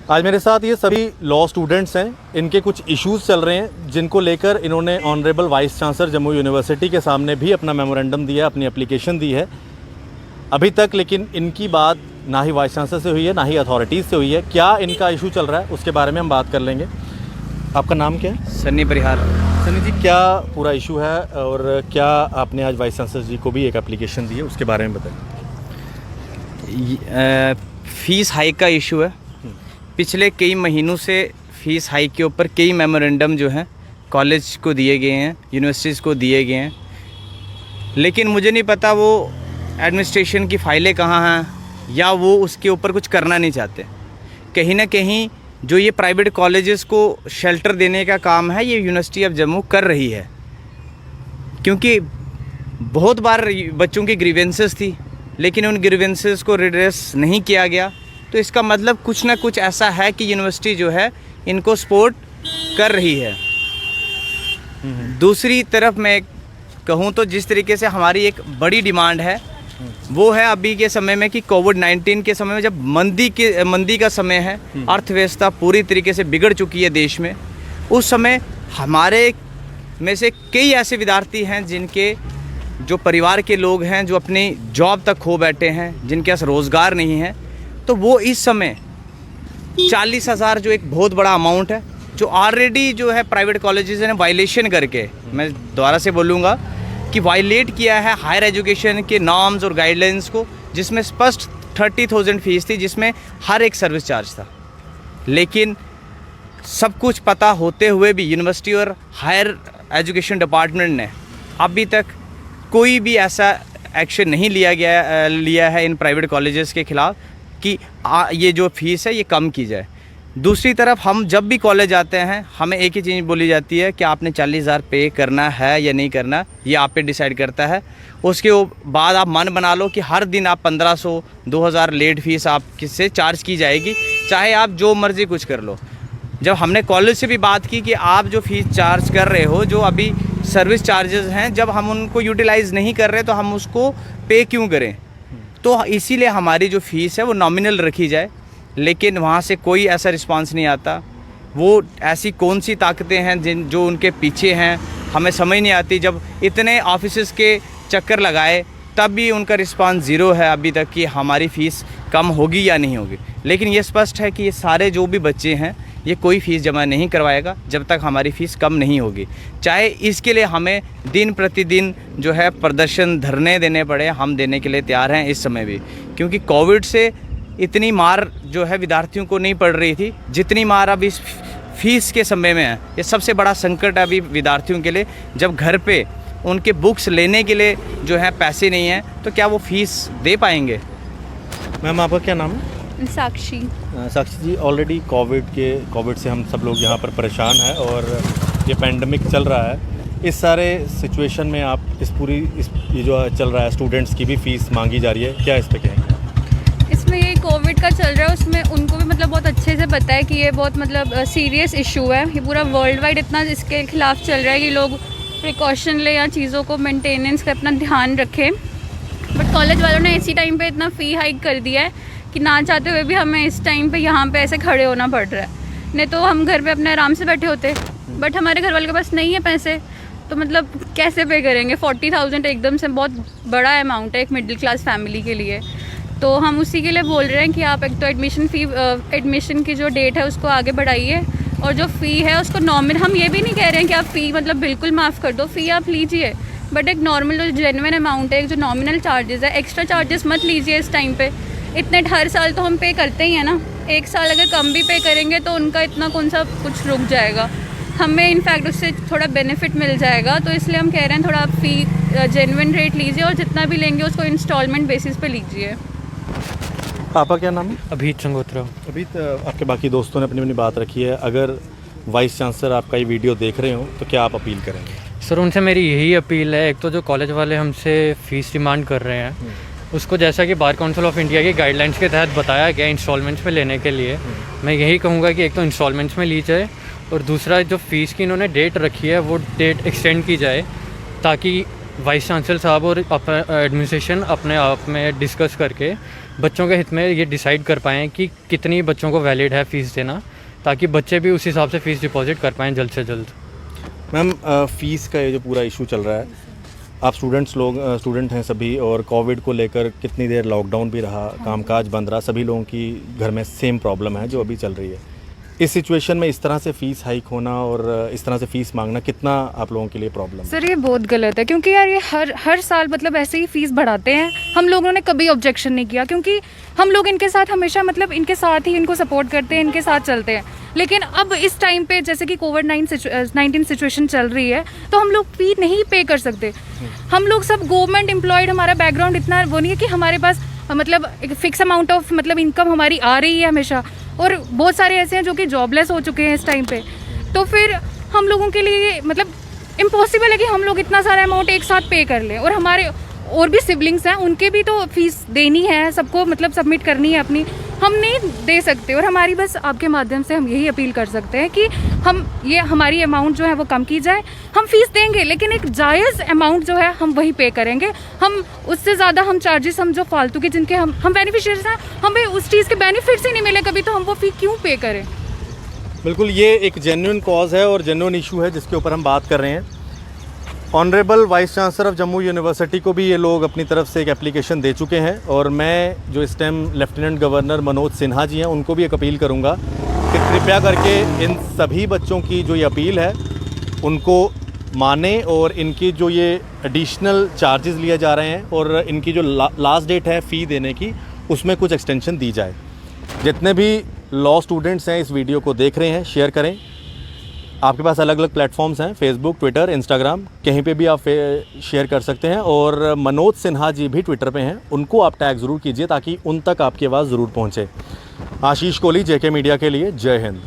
आज मेरे साथ ये सभी लॉ स्टूडेंट्स हैं। इनके कुछ इश्यूज़ चल रहे हैं जिनको लेकर इन्होंने honourable vice chancellor Jammu university के सामने भी अपना मेमोरेंडम दिया, अपनी एप्लीकेशन दी है अभी तक। लेकिन इनकी बात ना ही वाइस चांसलर से हुई है ना ही अथॉरिटीज़ से हुई है। क्या इनका इशू चल रहा है उसके बारे में हम बात कर लेंगे। आपका नाम क्या है? सन्नी परिहार। सनी जी, क्या पूरा इशू है और क्या आपने आज वाइस चांसलर जी को भी एक एप्लीकेशन दी है, उसके बारे में बताएं। फीस हाइक का इशू है। पिछले कई महीनों से फ़ीस हाइक के ऊपर कई मेमोरेंडम जो हैं कॉलेज को दिए गए हैं, यूनिवर्सिटीज़ को दिए गए हैं, लेकिन मुझे नहीं पता वो एडमिनिस्ट्रेशन की फ़ाइलें कहाँ हैं या वो उसके ऊपर कुछ करना नहीं चाहते। कहीं ना कहीं जो ये प्राइवेट कॉलेजेस को शेल्टर देने का काम है ये यूनिवर्सिटी ऑफ जम्मू कर रही है, क्योंकि बहुत बार बच्चों की ग्रीवेंसेस थी लेकिन उन ग्रीवेंसेस को रिड्रेस नहीं किया गया। तो इसका मतलब कुछ ना कुछ ऐसा है कि यूनिवर्सिटी जो है इनको सपोर्ट कर रही है। दूसरी तरफ मैं कहूँ तो जिस तरीके से हमारी एक बड़ी डिमांड है वो है अभी के समय में कि कोविड-19 के समय में जब मंदी का समय है, अर्थव्यवस्था पूरी तरीके से बिगड़ चुकी है देश में, उस समय हमारे में से कई ऐसे विद्यार्थी हैं जिनके जो परिवार के लोग हैं जो अपनी जॉब तक खो बैठे हैं, जिनके पास रोज़गार नहीं है, तो वो इस समय 40,000 जो एक बहुत बड़ा अमाउंट है जो ऑलरेडी जो है प्राइवेट कॉलेजेस ने वायलेशन करके, मैं दोबारा से बोलूँगा कि वायलेट किया है हायर एजुकेशन के नॉर्म्स और गाइडलाइंस को, जिसमें स्पष्ट 30,000 फीस थी जिसमें हर एक सर्विस चार्ज था। लेकिन सब कुछ पता होते हुए भी यूनिवर्सिटी और हायर एजुकेशन डिपार्टमेंट ने अभी तक कोई भी ऐसा एक्शन नहीं लिया है इन प्राइवेट कॉलेजेस के ख़िलाफ़ कि ये जो फ़ीस है ये कम की जाए। दूसरी तरफ हम जब भी कॉलेज आते हैं हमें एक ही चीज़ बोली जाती है कि आपने 40,000 पे करना है या नहीं करना, ये आप पे डिसाइड करता है। उसके बाद आप मन बना लो कि हर दिन आप 1,500 2,000 लेट फीस आपसे चार्ज की जाएगी, चाहे आप जो मर्ज़ी कुछ कर लो। जब हमने कॉलेज से भी बात की कि आप जो फ़ीस चार्ज कर रहे हो, जो अभी सर्विस चार्जेस हैं, जब हम उनको यूटिलाइज़ नहीं कर रहे तो हम उसको पे क्यों करें। तो इसीलिए हमारी जो फ़ीस है वो नॉमिनल रखी जाए, लेकिन वहाँ से कोई ऐसा रिस्पांस नहीं आता। वो ऐसी कौन सी ताकतें हैं जो उनके पीछे हैं, हमें समझ नहीं आती। जब इतने ऑफिसेज़ के चक्कर लगाए तब भी उनका रिस्पांस ज़ीरो है अभी तक कि हमारी फ़ीस कम होगी या नहीं होगी। लेकिन ये स्पष्ट है कि ये सारे जो भी बच्चे हैं ये कोई फ़ीस जमा नहीं करवाएगा जब तक हमारी फ़ीस कम नहीं होगी, चाहे इसके लिए हमें दिन प्रतिदिन जो है प्रदर्शन धरने देने पड़े, हम देने के लिए तैयार हैं इस समय भी। क्योंकि कोविड से इतनी मार जो है विद्यार्थियों को नहीं पड़ रही थी जितनी मार अब इस फीस के समय में है। ये सबसे बड़ा संकट है अभी विद्यार्थियों के लिए। जब घर पे उनके बुक्स लेने के लिए जो है पैसे नहीं हैं तो क्या वो फ़ीस दे पाएंगे। मैम, आपका क्या नाम है? साक्षी। साक्षी जी, ऑलरेडी कोविड से हम सब लोग यहाँ पर परेशान हैं और ये पैंडमिक चल रहा है। इस सारे सिचुएशन में आप ये जो चल रहा है स्टूडेंट्स की भी फ़ीस मांगी जा रही है, क्या इस पे कहेंगे? इसमें ये कोविड का चल रहा है, उसमें उनको भी मतलब बहुत अच्छे से पता है कि ये बहुत मतलब सीरियस इशू है। ये पूरा वर्ल्ड वाइड इतना इसके खिलाफ चल रहा है कि लोग प्रिकॉशन ले या चीज़ों को मेंटेनेंस का अपना ध्यान रखें। बट कॉलेज वालों ने इसी टाइम पे इतना फ़ी हाइक कर दिया है कि ना चाहते हुए भी हमें इस टाइम पे यहाँ पे ऐसे खड़े होना पड़ रहा है। नहीं तो हम घर पे अपने आराम से बैठे होते, बट हमारे घर वालों के पास नहीं है पैसे, तो मतलब कैसे पे करेंगे। 40,000 एकदम से बहुत बड़ा अमाउंट है एक मिडिल क्लास फैमिली के लिए। तो हम उसी के लिए बोल रहे हैं कि आप एक तो एडमिशन की जो डेट है उसको आगे बढ़ाइए और जो फ़ी है उसको नॉर्मल, हम ये भी नहीं कह रहे हैं कि आप फ़ी मतलब बिल्कुल माफ़ कर दो, फ़ी आप लीजिए, बट एक नॉर्मल जो जेन्युइन अमाउंट है, एक जो नॉमिनल चार्जेस है, एक्स्ट्रा चार्जेस मत लीजिए इस टाइम पे। इतने हर साल तो हम पे करते ही हैं ना, एक साल अगर कम भी पे करेंगे तो उनका इतना कौन सा कुछ रुक जाएगा, हमें इनफैक्ट उससे थोड़ा बेनिफिट मिल जाएगा। तो इसलिए हम कह रहे हैं थोड़ा आप फ़ी जेन्युइन रेट लीजिए और जितना भी लेंगे उसको इंस्टॉलमेंट बेसिस पे लीजिए। आपका क्या नाम है? अभित संगोत्रा। अभित, आपके बाकी दोस्तों ने अपनी अपनी बात रखी है, अगर वाइस चांसलर आपका ये वीडियो देख रहे हो तो क्या आप अपील करेंगे? सर, उनसे मेरी यही अपील है, एक तो जो कॉलेज वाले हमसे फ़ीस डिमांड कर रहे हैं उसको जैसा कि बार काउंसिल ऑफ इंडिया की गाइडलाइंस के तहत बताया गया इंस्टॉलमेंट्स में लेने के लिए, मैं यही कहूँगा कि एक तो इंस्टॉलमेंट्स में ली जाए और दूसरा जो फ़ीस की इन्होंने डेट रखी है वो डेट एक्सटेंड की जाए ताकि वाइस चांसलर साहब और एडमिनिस्ट्रेशन अपने आप में डिस्कस करके बच्चों के हित में ये डिसाइड कर पाएँ कि कितनी बच्चों को वैलिड है फ़ीस देना, ताकि बच्चे भी उस हिसाब से फ़ीस डिपॉजिट कर पाएँ जल्द से जल्द। मैम फ़ीस का ये जो पूरा इशू चल रहा है, आप स्टूडेंट हैं सभी, और कोविड को लेकर कितनी देर लॉकडाउन भी रहा, कामकाज बंद रहा, सभी लोगों की घर में सेम प्रॉब्लम है जो अभी चल रही है। इस सिचुएशन में इस तरह से फ़ीस हाइक होना और इस तरह से फ़ीस मांगना कितना आप लोगों के लिए प्रॉब्लम है? सर ये बहुत गलत है, क्योंकि यार ये हर साल मतलब ऐसे ही फ़ीस बढ़ाते हैं। हम लोगों ने कभी ऑब्जेक्शन नहीं किया, क्योंकि हम लोग इनके साथ हमेशा मतलब इनके साथ ही इनको सपोर्ट करते हैं, इनके साथ चलते हैं। लेकिन अब इस टाइम पे जैसे कि कोविड-19 सिचुएशन चल रही है, तो हम लोग फ़ी नहीं पे कर सकते। हम लोग सब गवर्नमेंट एम्प्लॉयड, हमारा बैकग्राउंड इतना वो नहीं है कि हमारे पास मतलब एक फ़िक्स अमाउंट ऑफ मतलब इनकम हमारी आ रही है हमेशा, और बहुत सारे ऐसे हैं जो कि जॉबलेस हो चुके हैं इस टाइम पे। तो फिर हम लोगों के लिए मतलब इम्पॉसिबल है कि हम लोग इतना सारा अमाउंट एक साथ पे कर लें, और हमारे और भी सिबलिंग्स हैं, उनके भी तो फीस देनी है, सबको मतलब सबमिट करनी है अपनी, हम नहीं दे सकते। और हमारी बस आपके माध्यम से हम यही अपील कर सकते हैं कि हम ये हमारी अमाउंट जो है वो कम की जाए। हम फीस देंगे, लेकिन एक जायज़ अमाउंट जो है हम वही पे करेंगे। हम उससे ज़्यादा हम चार्जेस हम जो फालतू के जिनके हम बेनिफिशियरीज हैं, हमें उस चीज़ के बेनिफिट्स ही नहीं मिले कभी, तो हम वो फ़ी क्यों पे करें? बिल्कुल, ये एक जेन्युइन कॉज है और जेन्युइन इशू है जिसके ऊपर हम बात कर रहे हैं। Honourable vice chancellor of Jammu university को भी ये लोग अपनी तरफ से एक एप्लीकेशन दे चुके हैं, और मैं जो इस time lieutenant governor Manoj Sinha ji हैं उनको भी एक अपील करूंगा कि कृपया करके इन सभी बच्चों की जो ये अपील है उनको माने, और इनकी जो ये एडिशनल चार्जेस लिए जा रहे हैं और इनकी जो लास्ट डेट है फ़ी देने की, उसमें कुछ एक्सटेंशन दी जाए। जितने भी लॉ स्टूडेंट्स हैं इस वीडियो को देख रहे हैं, शेयर करें। आपके पास अलग अलग प्लेटफॉर्म्स हैं, फेसबुक, ट्विटर, इंस्टाग्राम, कहीं पे भी आप शेयर कर सकते हैं। और मनोज सिन्हा जी भी ट्विटर पे हैं, उनको आप टैग ज़रूर कीजिए ताकि उन तक आपकी आवाज़ ज़रूर पहुँचे। आशीष कोहली, JK मीडिया के लिए, जय हिंद।